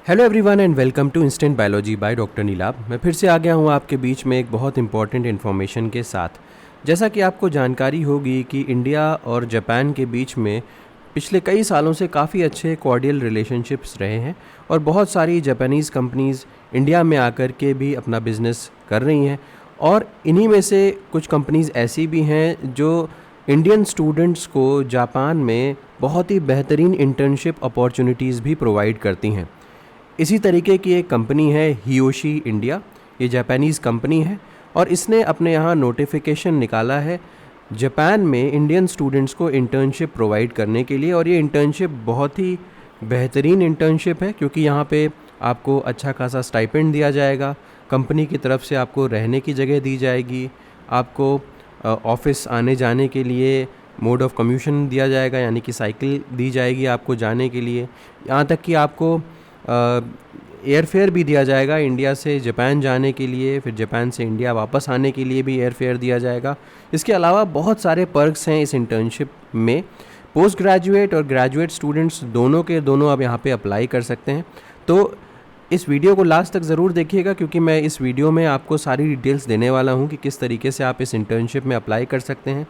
Hello everyone and welcome to instant biology by doctor Neelabh. मैं फिर से आ गया हूँ आपके बीच में एक बहुत इंपॉर्टेंट इन्फॉर्मेशन के साथ। जैसा कि आपको जानकारी होगी कि इंडिया और जापान के बीच में पिछले कई सालों से काफ़ी अच्छे कॉर्डियल रिलेशनशिप्स रहे हैं और बहुत सारी जापानीज़ कंपनीज़ इंडिया में आकर के भी अपना बिज़नेस कर रही हैं और इन्हीं में से कुछ कंपनीज़ ऐसी भी हैं जो इंडियन स्टूडेंट्स को जापान में बहुत ही बेहतरीन इंटर्नशिप अपॉर्चुनिटीज़ भी प्रोवाइड करती हैं। इसी तरीके की एक कंपनी है हियोशी इंडिया। ये जापानीज़ कंपनी है और इसने अपने यहाँ नोटिफिकेशन निकाला है जापान में इंडियन स्टूडेंट्स को इंटर्नशिप प्रोवाइड करने के लिए। और ये इंटर्नशिप बहुत ही बेहतरीन इंटर्नशिप है क्योंकि यहाँ पे आपको अच्छा खासा स्टाइपेंड दिया जाएगा, कंपनी की तरफ से आपको रहने की जगह दी जाएगी, आपको ऑफिस आने जाने के लिए मोड ऑफ कम्यूशन दिया जाएगा, यानी कि साइकिल दी जाएगी आपको जाने के लिए। यहाँ तक कि आपको एयर फेयर भी दिया जाएगा इंडिया से जापान जाने के लिए, फिर जापान से इंडिया वापस आने के लिए भी एयर फेयर दिया जाएगा। इसके अलावा बहुत सारे पर्क्स हैं इस इंटर्नशिप में। पोस्ट ग्रेजुएट और ग्रेजुएट स्टूडेंट्स दोनों के दोनों अब यहाँ पे अप्लाई कर सकते हैं। तो इस वीडियो को लास्ट तक ज़रूर देखिएगा क्योंकि मैं इस वीडियो में आपको सारी डिटेल्स देने वाला हूँ कि किस तरीके से आप इस इंटर्नशिप में अप्लाई कर सकते हैं,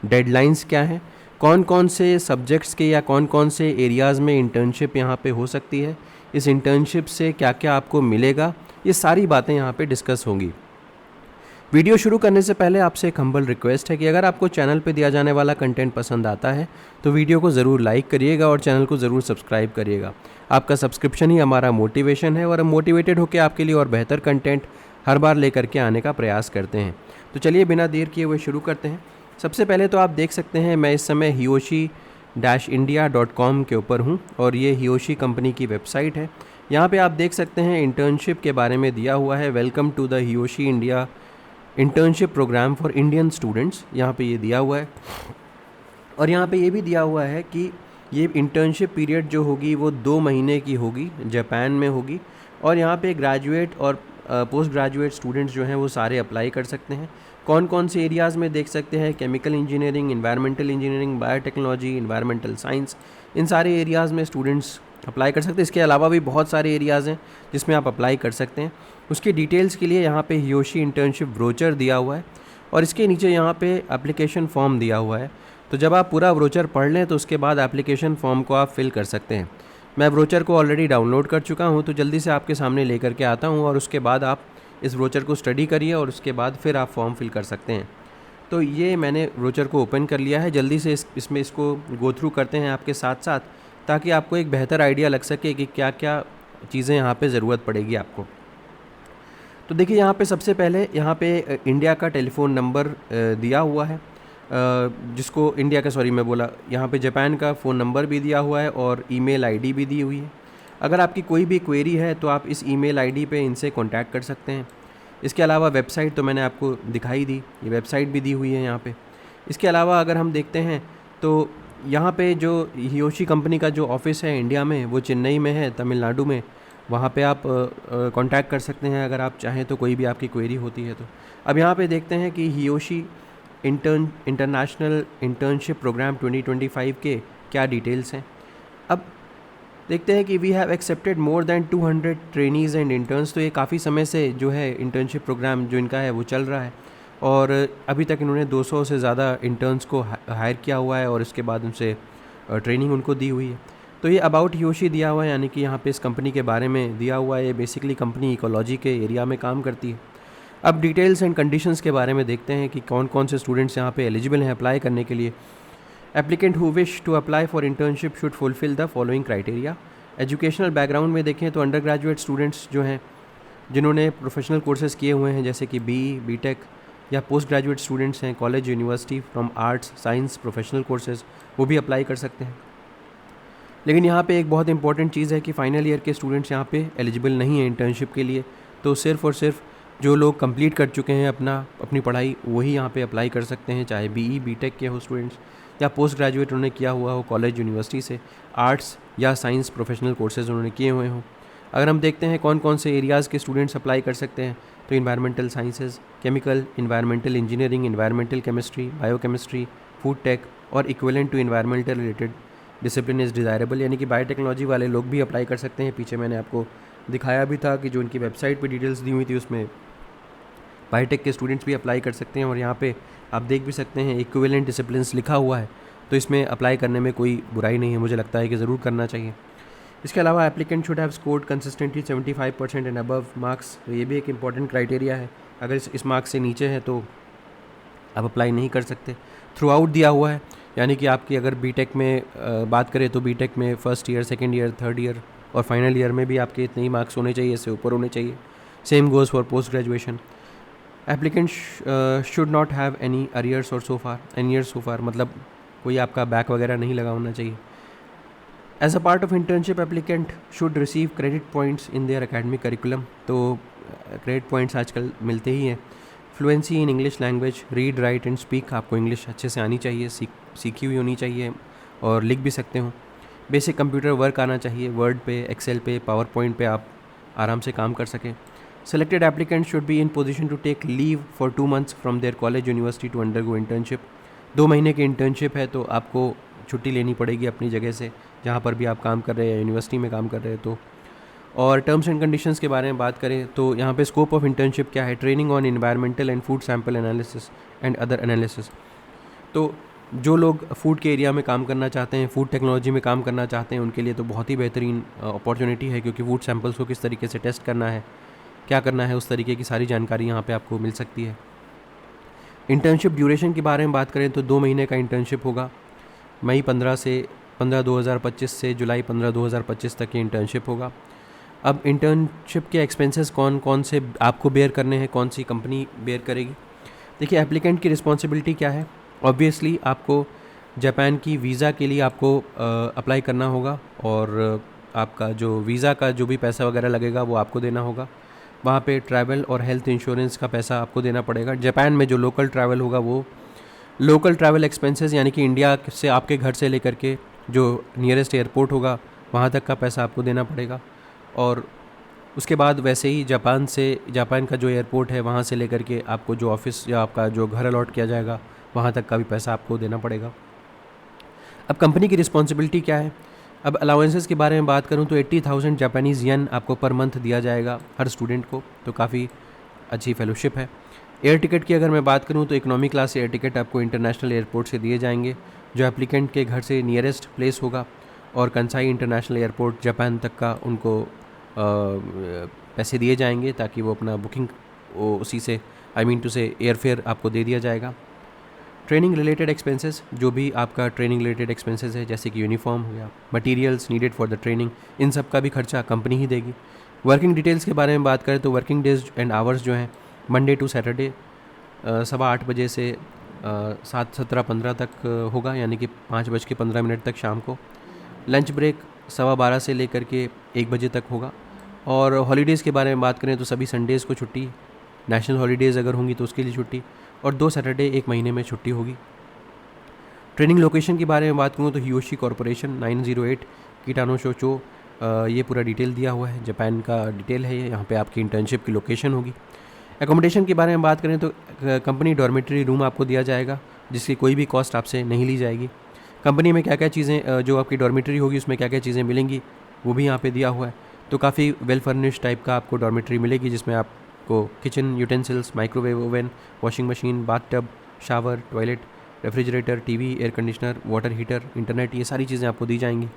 डेडलाइंस क्या हैं, कौन कौन से सब्जेक्ट्स के या कौन कौन से एरियाज़ में इंटर्नशिप यहाँ पे हो सकती है, इस इंटर्नशिप से क्या क्या आपको मिलेगा, ये सारी बातें यहाँ पे डिस्कस होंगी। वीडियो शुरू करने से पहले आपसे एक हम्बल रिक्वेस्ट है कि अगर आपको चैनल पे दिया जाने वाला कंटेंट पसंद आता है तो वीडियो को ज़रूर लाइक करिएगा और चैनल को ज़रूर सब्सक्राइब करिएगा। आपका सब्सक्रिप्शन ही हमारा मोटिवेशन है और हम मोटिवेटेड होकर आपके लिए और बेहतर कंटेंट हर बार लेकर के आने का प्रयास करते हैं। तो चलिए बिना देर किए हुए शुरू करते हैं। सबसे पहले तो आप देख सकते हैं मैं इस समय hiyoshi-india.com के ऊपर हूँ और ये हियोशी कंपनी की वेबसाइट है। यहाँ पे आप देख सकते हैं इंटर्नशिप के बारे में दिया हुआ है, welcome to the Hiyoshi India internship programme for Indian students, यहाँ पे ये दिया हुआ है। और यहाँ पे ये भी दिया हुआ है कि ये इंटर्नशिप पीरियड जो होगी वो 2 महीने की होगी, जापान में होगी। और यहाँ पे ग्रेजुएट और पोस्ट ग्रेजुएट स्टूडेंट्स जो हैं वो सारे अप्लाई कर सकते हैं। कौन कौन से एरियाज़ में देख सकते हैं, chemical engineering, environmental engineering, biotechnology, environmental science, इन सारे एरियाज़ में स्टूडेंट्स अप्लाई कर सकते हैं। इसके अलावा भी बहुत सारे एरियाज़ हैं जिसमें आप अप्लाई कर सकते हैं। उसकी डिटेल्स के लिए यहाँ पे हियोशी इंटर्नशिप ब्रोचर दिया हुआ है और इसके नीचे यहाँ पे एप्लीकेशन फॉर्म दिया हुआ है। तो जब आप पूरा ब्रोचर पढ़ लें तो उसके बाद एप्लीकेशन फॉर्म को आप फिल कर सकते हैं। मैं ब्रोचर को ऑलरेडी डाउनलोड कर चुका हूँ तो जल्दी से आपके सामने लेकर के आता हूँ और उसके बाद आप इस ब्रोचर को स्टडी करिए और उसके बाद फिर आप फॉर्म फिल कर सकते हैं। तो ये मैंने ब्रोचर को ओपन कर लिया है। जल्दी से इसमें इसको गो थ्रू करते हैं आपके साथ साथ, ताकि आपको एक बेहतर आइडिया लग सके कि क्या क्या चीज़ें यहाँ पे ज़रूरत पड़ेगी आपको। तो देखिए यहाँ पे सबसे पहले यहाँ पे इंडिया का टेलीफ़ोन नंबर दिया हुआ है, जिसको इंडिया का यहाँ पे जापान का फ़ोन नंबर भी दिया हुआ है और ईमेल आईडी भी दी हुई है। अगर आपकी कोई भी क्वेरी है तो आप इस ईमेल आईडी पे इनसे कांटेक्ट कर सकते हैं। इसके अलावा वेबसाइट तो मैंने आपको दिखाई दी, ये वेबसाइट भी दी हुई है यहाँ पे। इसके अलावा अगर हम देखते हैं तो यहाँ पे जो हियोशी कंपनी का जो ऑफिस है इंडिया में वो चेन्नई में है, तमिलनाडु में। वहाँ पे आप कांटेक्ट कर सकते हैं अगर आप चाहें तो, कोई भी आपकी क्वेरी होती है तो। अब यहाँ पे देखते हैं कि हियोशी इंटरनेशनल इंटर्नशिप प्रोग्राम 2025 के क्या डिटेल्स हैं। अब देखते हैं कि we have accepted more than 200 trainees and interns. तो ये काफ़ी समय से जो है इंटर्नशिप प्रोग्राम जो इनका है वो चल रहा है और अभी तक इन्होंने 200 से ज़्यादा इंटर्न्स को हायर किया हुआ है और इसके बाद उनसे ट्रेनिंग उनको दी हुई है। तो ये अबाउट हियोशी दिया हुआ है, यानी कि यहाँ पे इस कंपनी के बारे में दिया हुआ है। ये बेसिकली कंपनी इकोलॉजी के एरिया में काम करती है। अब डिटेल्स एंड कंडीशंस के बारे में देखते हैं कि कौन कौन से स्टूडेंट्स यहाँ पे एलिजिबल हैं अप्लाई करने के लिए। Applicant who wish to apply for internship should fulfil the following criteria. Educational background में देखें तो अंडर ग्रेजुएट स्टूडेंट्स जो हैं जिन्होंने प्रोफेशनल कोर्सेज़ किए हुए हैं जैसे कि बीटेक, या पोस्ट ग्रेजुएट स्टूडेंट्स हैं college university from arts science professional courses, वो भी अप्लाई कर सकते हैं। लेकिन यहाँ पे एक बहुत इंपॉर्टेंट चीज़ है कि फ़ाइनल ईयर के स्टूडेंट्स यहाँ पे एलिजिबल नहीं हैं इंटर्नशिप के लिए। तो सिर्फ़ और सिर्फ जो लोग कंप्लीट कर चुके हैं अपनी पढ़ाई वही यहाँ पे अप्लाई कर सकते हैं, चाहे बीटेक के हो स्टूडेंट्स या पोस्ट ग्रेजुएट उन्होंने किया हुआ हो कॉलेज यूनिवर्सिटी से, आर्ट्स या साइंस प्रोफेशनल कोर्सेज़ उन्होंने किए हुए हों। अगर हम देखते हैं कौन कौन से एरियाज़ के स्टूडेंट्स अप्लाई कर सकते हैं तो environmental sciences, chemical, environmental engineering, environmental chemistry, biochemistry, food tech और equivalent to environmental related discipline is desirable, यानी कि बायोटेक्नोलॉजी वाले लोग भी अप्लाई कर सकते हैं। पीछे मैंने आपको दिखाया भी था कि जो उनकी वेबसाइट पे डिटेल्स दी हुई थी उसमें बायोटेक के स्टूडेंट्स भी अप्लाई कर सकते हैं। और यहाँ पे आप देख भी सकते हैं इक्विवेलेंट डिसिप्लिन्स लिखा हुआ है, तो इसमें अप्लाई करने में कोई बुराई नहीं है, मुझे लगता है कि ज़रूर करना चाहिए। इसके अलावा applicant should have scored consistently 75% and above marks, तो ये भी एक इंपॉर्टेंट क्राइटेरिया है। अगर इस मार्क्स से नीचे है तो आप अप्लाई नहीं कर सकते। थ्रू आउट दिया हुआ है, यानी कि आपकी अगर बीटेक में बात करें तो बीटेक में first year, second year, third year और फाइनल ईयर में भी आपके इतने ही मार्क्स होने चाहिए, इससे ऊपर होने चाहिए। Same goes for post graduation. Applicant should not have any arrears और सो फार, मतलब कोई आपका बैक वगैरह नहीं लगा होना चाहिए। As a part of internship applicant should receive credit points in their academic curriculum, तो क्रेडिट पॉइंट्स आजकल मिलते ही हैं। Fluency in English language, read write and speak, आपको इंग्लिश अच्छे से आनी चाहिए, सीखी हुई होनी चाहिए और लिख भी सकते हो। बेसिक कंप्यूटर वर्क आना चाहिए, वर्ड पे, एक्सेल पे, पावर पॉइंट पे आप आराम से काम कर सकें। Selected applicant should be in position to take leave for 2 months from their college university to undergo internship. 2 महीने की इंटर्नशिप है तो आपको छुट्टी लेनी पड़ेगी अपनी जगह से, जहाँ पर भी आप काम कर रहे हैं, यूनिवर्सिटी में काम कर रहे हैं तो। और टर्म्स एंड कंडीशंस के बारे में बात करें तो यहाँ पे स्कोप ऑफ इंटर्नशिप क्या है, training on environmental and food sample analysis and other analysis. तो जो लोग फूड के एरिया में काम करना चाहते हैं, फूड टेक्नोलॉजी में काम करना चाहते हैं, उनके लिए तो बहुत ही बेहतरीन अपॉर्चुनिटी है, क्योंकि फूड सैंपल्स को किस तरीके से टेस्ट करना है, क्या करना है, उस तरीके की सारी जानकारी यहाँ पे आपको मिल सकती है। इंटर्नशिप ड्यूरेशन के बारे में बात करें तो 2 महीने का इंटर्नशिप होगा। मई 15 2025 से जुलाई 15 2025 तक ये इंटर्नशिप होगा। अब इंटर्नशिप के एक्सपेंसेस कौन कौन से आपको बेयर करने हैं, कौन सी कंपनी बेयर करेगी। देखिए, एप्लीकेंट की रिस्पॉन्सिबिलिटी क्या है। ऑब्वियसली आपको जापान की वीज़ा के लिए आपको अप्लाई करना होगा, और आपका जो वीज़ा का जो भी पैसा वगैरह लगेगा वो आपको देना होगा। वहाँ पे ट्रैवल और हेल्थ इंश्योरेंस का पैसा आपको देना पड़ेगा। जापान में जो लोकल ट्रैवल होगा वो लोकल ट्रैवल एक्सपेंसेस, यानी कि इंडिया से आपके घर से लेकर के जो नियरेस्ट एयरपोर्ट होगा वहाँ तक का पैसा आपको देना पड़ेगा। और उसके बाद वैसे ही जापान का जो एयरपोर्ट है वहाँ से लेकर के आपको जो ऑफिस या आपका जो घर अलॉट किया जाएगा वहाँ तक का भी पैसा आपको देना पड़ेगा। अब कंपनी की रिस्पॉन्सिबिलिटी क्या है। अब अलाउंसेस के बारे में बात करूँ तो 80,000 जापानीज़ येन आपको पर मंथ दिया जाएगा हर स्टूडेंट को, तो काफ़ी अच्छी फेलोशिप है। एयर टिकट की अगर मैं बात करूँ तो इकोनॉमी क्लास एयर टिकट आपको इंटरनेशनल एयरपोर्ट से दिए जाएंगे, जो एप्लीकेंट के घर से नियरेस्ट प्लेस होगा, और कंसाई इंटरनेशनल एयरपोर्ट जापान तक का उनको पैसे दिए जाएंगे ताकि वो अपना बुकिंग उसी से टू से एयरफेयर आपको दे दिया जाएगा। ट्रेनिंग रिलेटेड एक्सपेंसेस, जो भी आपका ट्रेनिंग रिलेटेड एक्सपेंसेस है, जैसे कि यूनिफॉर्म हो गया, materials needed for the training, इन सब का भी खर्चा कंपनी ही देगी। वर्किंग डिटेल्स के बारे में बात करें तो वर्किंग डेज एंड आवर्स जो हैं मंडे टू सैटरडे 8:15 बजे से 7:17-15 तक होगा, यानी कि 5:15 तक शाम को। लंच ब्रेक 12:15 से लेकर के 1 बजे तक होगा। और हॉलीडेज़ के बारे में बात करें तो सभी संडेज़ को छुट्टी, नेशनल हॉलीडेज़ अगर होंगी तो उसके लिए छुट्टी, और 2 सैटरडे 1 महीने में छुट्टी होगी। ट्रेनिंग लोकेशन के बारे में बात करूँ तो हियोशी कॉरपोरेशन 908 किटानो शोचो, ये पूरा डिटेल दिया हुआ है, जापान का डिटेल है ये, यहाँ पे आपकी इंटर्नशिप की लोकेशन होगी। एकोमोडेशन के बारे में बात करें तो कंपनी डॉर्मेटरी रूम आपको दिया जाएगा, जिसकी कोई भी कॉस्ट आपसे नहीं ली जाएगी। कंपनी में क्या क्या चीज़ें, जो आपकी डॉर्मेटरी होगी उसमें क्या क्या चीज़ें मिलेंगी वो भी यहाँ पे दिया हुआ है। तो काफ़ी वेल फर्निश्ड टाइप का आपको डॉर्मेटरी मिलेगी, जिसमें आपको kitchen utensils, microwave oven, washing machine, bathtub, shower, toilet, refrigerator, TV, air conditioner, water heater, internet, ये सारी चीज़ें आपको दी जाएंगी।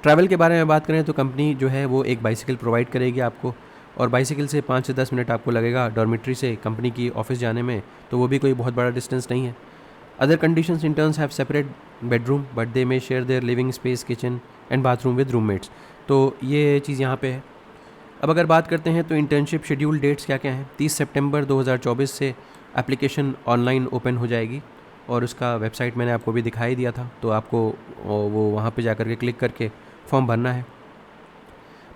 ट्रैवल के बारे में बात करें तो कंपनी जो है वो एक बाइसिकल प्रोवाइड करेगी आपको, और बाइसिकल से 5 से 10 मिनट आपको लगेगा डॉर्मेट्री से कंपनी की ऑफिस जाने में, तो वो भी कोई बहुत बड़ा डिस्टेंस नहीं है। Other conditions, interns have separate bedroom but they may share their living space, kitchen and bathroom with roommates, तो ये चीज़ यहाँ पे है। अब अगर बात करते हैं तो इंटर्नशिप शेड्यूल डेट्स क्या क्या हैं। 30 सितंबर 2024 से एप्लीकेशन ऑनलाइन ओपन हो जाएगी, और उसका वेबसाइट मैंने आपको भी दिखाई दिया था, तो आपको वो वहाँ पे जा कर के क्लिक करके फॉर्म भरना है।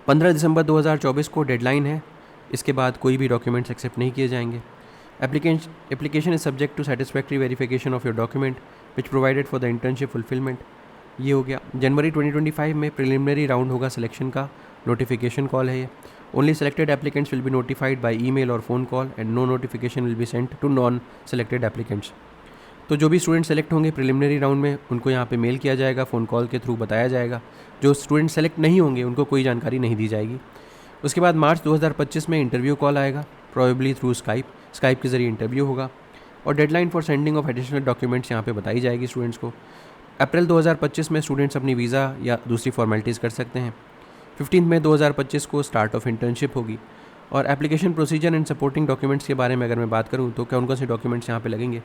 15 दिसंबर 2024 को डेडलाइन है, इसके बाद कोई भी डॉक्यूमेंट्स एक्सेप्ट नहीं किए जाएंगे। Application is subject to satisfactory verification of your document which provided for the internship fulfilment, ये हो गया। जनवरी 2025 में प्रिलिमिनरी राउंड होगा सिलेक्शन का, नोटिफिकेशन कॉल है ये। Only selected applicants will be notified by email और phone call, and no notification will be sent to non selected applicants. तो जो भी स्टूडेंट सेलेक्ट होंगे प्रिलिमिनरी राउंड में उनको यहाँ पे मेल किया जाएगा, फ़ोन कॉल के थ्रू बताया जाएगा। जो स्टूडेंट सेलेक्ट नहीं होंगे उनको कोई जानकारी नहीं दी जाएगी। उसके बाद मार्च 2025 में इंटरव्यू कॉल आएगा, प्रोबेबली थ्रू स्काइप के ज़रिए इंटरव्यू होगा, और deadline for sending of additional documents यहाँ पे बताई जाएगी स्टूडेंट्स को। अप्रैल 2025 में स्टूडेंट्स अपनी वीज़ा या दूसरी फॉर्मेलिटीज़ कर सकते हैं। 15 मई 2025 को स्टार्ट ऑफ इंटर्नशिप होगी। और application procedure and supporting documents के बारे में अगर मैं बात करूँ तो कौन कौन से डॉक्यूमेंट्स यहाँ पे लगेंगे।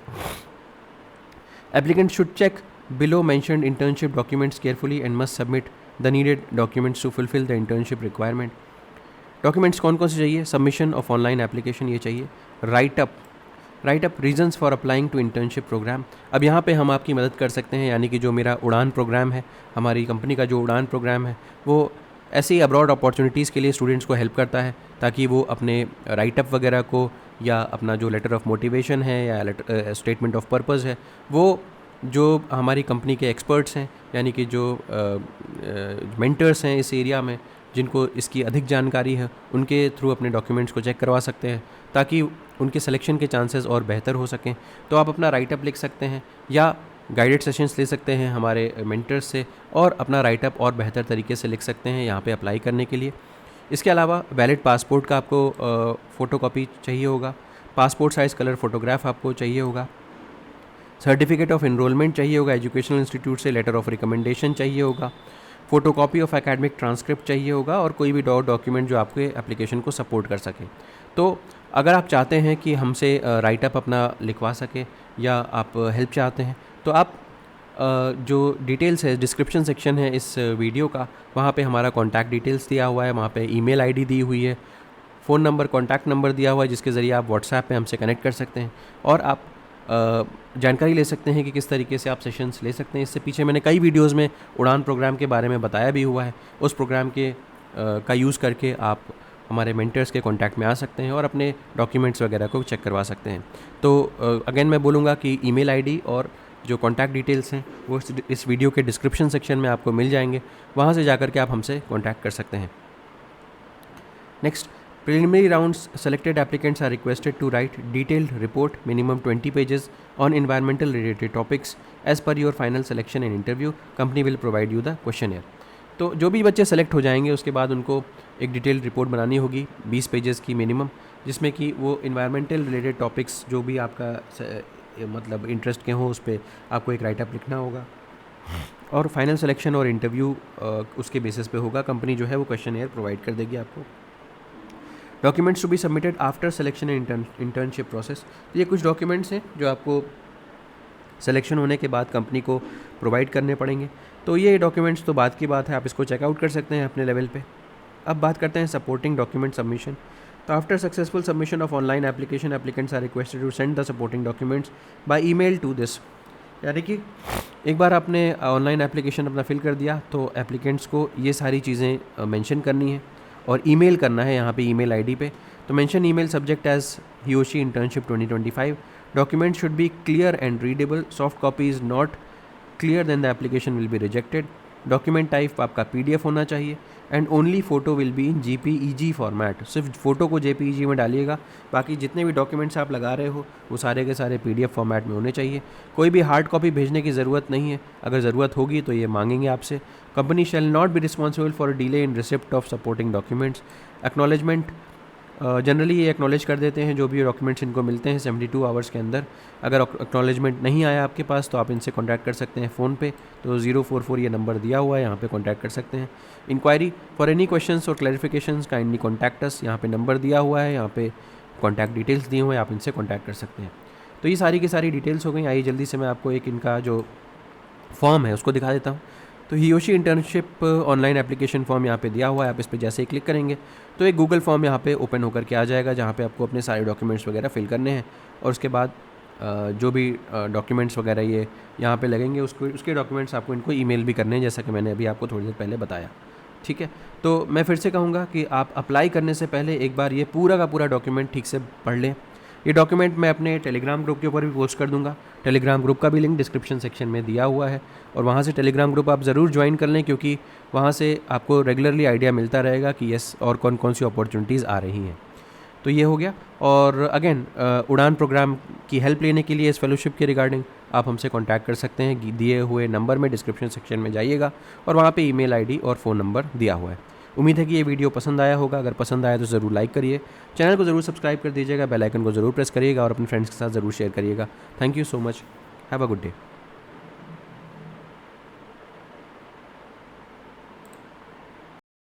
Applicant should check below mentioned internship documents carefully and must submit the needed documents to fulfil the internship requirement. Documents कौन कौन से चाहिए? सबमिशन ऑफ ऑनलाइन एप्लीकेशन ये चाहिए। Write up reasons for applying to internship programme. अब यहाँ पे हम आपकी मदद कर सकते हैं, यानी कि जो मेरा उड़ान प्रोग्राम है, हमारी कंपनी का जो उड़ान प्रोग्राम है, वो ऐसे ही अब्रॉड अपॉर्चुनिटीज़ के लिए स्टूडेंट्स को हेल्प करता है, ताकि वो अपने राइटअप वगैरह को या अपना जो लेटर ऑफ मोटिवेशन है या स्टेटमेंट ऑफ पर्पज़ है, वो जो हमारी कंपनी के एक्सपर्ट्स हैं, यानी कि जो मेंटर्स हैं इस एरिया में, जिनको इसकी अधिक जानकारी है, उनके थ्रू अपने डॉक्यूमेंट्स को चेक करवा सकते हैं, ताकि उनके सिलेक्शन के चांसेस और बेहतर हो सकें। तो आप अपना राइटअप लिख सकते हैं या गाइडेड सेशंस ले सकते हैं हमारे मेंटर्स से, और अपना राइटअप और बेहतर तरीके से लिख सकते हैं यहाँ पे अप्लाई करने के लिए। इसके अलावा वैलिड पासपोर्ट का आपको फ़ोटोकॉपी चाहिए होगा, पासपोर्ट साइज़ कलर फ़ोटोग्राफ आपको चाहिए होगा, सर्टिफिकेट ऑफ एनरोलमेंट चाहिए होगा एजुकेशनल इंस्टीट्यूट से, लेटर ऑफ रिकमेंडेशन चाहिए होगा, फ़ोटोकॉपी ऑफ एकेडमिक ट्रांसक्रिप्ट चाहिए होगा, और कोई भी डॉक्यूमेंट जो आपके एप्लीकेशन को सपोर्ट कर सके। तो अगर आप चाहते हैं कि हमसे राइटअप अपना लिखवा सके या आप हेल्प चाहते हैं, तो आप जो डिटेल्स है, डिस्क्रिप्शन सेक्शन है इस वीडियो का, वहाँ पे हमारा कॉन्टैक्ट डिटेल्स दिया हुआ है, वहाँ पे ईमेल आईडी दी हुई है, फ़ोन नंबर, कॉन्टैक्ट नंबर दिया हुआ है, जिसके ज़रिए आप व्हाट्सएप पे हमसे कनेक्ट कर सकते हैं और आप जानकारी ले सकते हैं कि किस तरीके से आप सेशंस ले सकते हैं। इससे पीछे मैंने कई वीडियोज़ में उड़ान प्रोग्राम के बारे में बताया भी हुआ है। उस प्रोग्राम के का यूज़ करके आप हमारे मेंटर्स के कांटेक्ट में आ सकते हैं और अपने डॉक्यूमेंट्स वगैरह को चेक करवा सकते हैं। तो अगेन मैं बोलूँगा कि ईमेल आईडी और जो कॉन्टैक्ट डिटेल्स हैं वो इस वीडियो के डिस्क्रिप्शन सेक्शन में आपको मिल जाएंगे, वहाँ से जाकर के आप हमसे कॉन्टैक्ट कर सकते हैं। Next, preliminary rounds selected applicants are requested to write detailed report minimum 20 pages on environmental related topics as per your final selection and interview. Company will provide you the questionnaire. तो जो भी बच्चे select हो जाएंगे उसके बाद उनको एक डिटेल्ड रिपोर्ट बनानी होगी 20 पेजेस की मिनिमम, जिसमें कि वो इन्वायरमेंटल रिलेटेड टॉपिक्स जो भी आपका मतलब इंटरेस्ट के हों उस पर आपको एक राइटअप लिखना होगा, और फाइनल सिलेक्शन और इंटरव्यू उसके बेसिस पे होगा। कंपनी जो है वो क्वेश्चनएयर प्रोवाइड कर देगी आपको। Documents to be submitted after selection and internship process. तो ये कुछ डॉक्यूमेंट्स हैं जो आपको सिलेक्शन होने के बाद कंपनी को प्रोवाइड करने पड़ेंगे। तो ये डॉक्यूमेंट्स तो बात की बात है, आप इसको चेकआउट कर सकते हैं अपने लेवल पे। अब बात करते हैं सपोर्टिंग डॉक्यूमेंट सबमिशन। तो after successful submission of online application, applicants are requested to send the supporting documents by email to this. यानी कि एक बार आपने ऑनलाइन एप्लीकेशन अपना फिल कर दिया तो एप्लीकेंट्स को ये सारी चीज़ें मेंशन करनी है और ईमेल करना है यहाँ पे ईमेल आईडी पे। तो mention email subject as Hiyoshi internship 2025। Document should be clear and readable. Soft copy is not clear then the application will be rejected. Document type आपका PDF होना चाहिए and only photo will be in JPEG format. सिर्फ photo को JPEG में डालिएगा, बाकी जितने भी डॉक्यूमेंट्स आप लगा रहे हो वो सारे के सारे PDF फॉर्मेट में होने चाहिए। कोई भी हार्ड कॉपी भेजने की ज़रूरत नहीं है, अगर ज़रूरत होगी तो ये मांगेंगे आपसे। Company shall not be responsible for delay in receipt of supporting documents. Acknowledgement generally ये एक्नॉलेज कर देते हैं जो भी डॉक्यूमेंट्स इनको मिलते हैं 72 आवर्स के अंदर। अगर एक्नॉलेजमेंट नहीं आया आपके पास तो आप इनसे कॉन्टैक्ट कर सकते हैं फ़ोन पे, तो 044 ये नंबर दिया हुआ है, यहाँ पे कॉन्टैक्ट कर सकते हैं। इंक्वायरी फॉर एनी क्वेश्चंस और क्लैरिफिकेशंस काइंडली कॉन्टैक्ट अस। यहाँ पे नंबर दिया हुआ है, यहाँ पे कॉन्टैक्ट डिटेल्स दिए हुए हैं, आप इनसे कॉन्टैक्ट कर सकते हैं। तो ये सारी की सारी डिटेल्स हो गई। आइए जल्दी से मैं आपको एक इनका जो फॉर्म है उसको दिखा देता हूँ। तो हियोशी इंटर्नशिप ऑनलाइन एप्लीकेशन फॉर्म यहाँ पे दिया हुआ है। आप इस पर जैसे ही क्लिक करेंगे तो एक गूगल फॉर्म यहाँ पे ओपन होकर के आ जाएगा, जहाँ पे आपको अपने सारे डॉक्यूमेंट्स वगैरह फिल करने हैं, और उसके बाद जो भी डॉक्यूमेंट्स वगैरह ये यहाँ पे लगेंगे उसके डॉक्यूमेंट्स आपको इनको ईमेल भी करने हैं, जैसा कि मैंने अभी आपको थोड़ी देर पहले बताया। ठीक है, तो मैं फिर से कहूँगा कि आप अप्लाई करने से पहले एक बार ये पूरा का पूरा डॉक्यूमेंट ठीक से पढ़ लें। ये डॉक्यूमेंट मैं अपने टेलीग्राम ग्रुप के ऊपर भी पोस्ट कर दूंगा। टेलीग्राम ग्रुप का भी लिंक डिस्क्रिप्शन सेक्शन में दिया हुआ है, और वहाँ से टेलीग्राम ग्रुप आप ज़रूर ज्वाइन कर लें, क्योंकि वहाँ से आपको रेगुलरली आइडिया मिलता रहेगा कि यस और कौन कौन सी अपॉर्चुनिटीज़ आ रही हैं। तो ये हो गया। और अगेन उड़ान प्रोग्राम की हेल्प लेने के लिए इस फेलोशिप के रिगार्डिंग आप हमसे कांटेक्ट कर सकते हैं। दिए हुए नंबर में डिस्क्रिप्शन सेक्शन में जाइएगा और वहाँ पे ईमेल आईडी और फ़ोन नंबर दिया हुआ है। उम्मीद है कि ये वीडियो पसंद आया होगा। अगर पसंद आया तो ज़रूर लाइक करिए, चैनल को ज़रूर सब्सक्राइब कर दीजिएगा, बेल आइकन को ज़रूर प्रेस करिएगा और अपने फ्रेंड्स के साथ ज़रूर शेयर करिएगा। Thank you so much, have a good day.